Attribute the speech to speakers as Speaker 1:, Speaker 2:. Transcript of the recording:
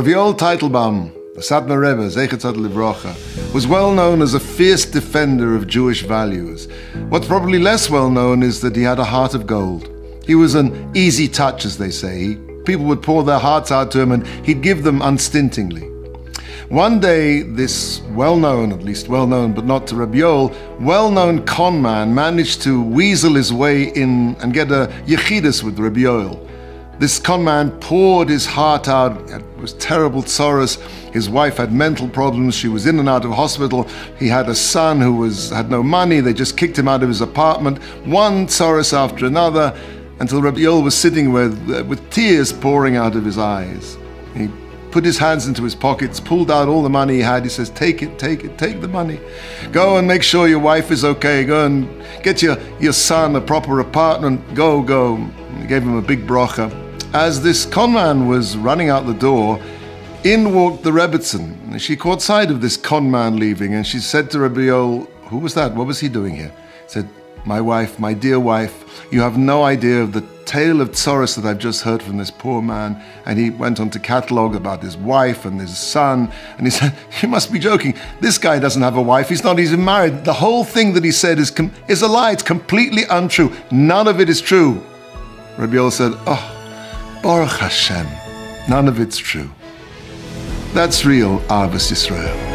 Speaker 1: Rabbi Tanenbaum, the Satmar Rebbe, Zecher Tzaddik Livrocha, was well known as a fierce defender of Jewish values. What's probably less well known is that he had a heart of gold. He was an easy touch, as they say. People would pour their hearts out to him and he'd give them unstintingly. One day, this well-known, at least well-known, but not to Rabbi Yoel, well-known con man managed to weasel his way in and get a yechidus with Rabbi Yoel. This con man poured his heart out. It was terrible tzoros. His wife had mental problems. She was in and out of hospital. He had a son who had no money. They just kicked him out of his apartment. One tzoros after another, until Rabbi Yoel was sitting with tears pouring out of his eyes. He put his hands into his pockets, pulled out all the money he had. He says, take the money. Go and make sure your wife is okay. Go and get your son a proper apartment. Go. He gave him a big bracha. As this conman was running out the door, in walked the Rebbetzin. She caught sight of this conman leaving, and she said to Rabbi Yoel, "Who was that? What was he doing here?" He said, "My wife, my dear wife, you have no idea of the tale of tzoros that I've just heard from this poor man." And he went on to catalogue about his wife and his son, and he said, "You must be joking. This guy doesn't have a wife. He's not even married. The whole thing that he said is a lie. It's completely untrue. None of it is true." Rabbi Yoel said, "Oh, Baruch Hashem, none of it's true." That's real Ahavat Yisrael.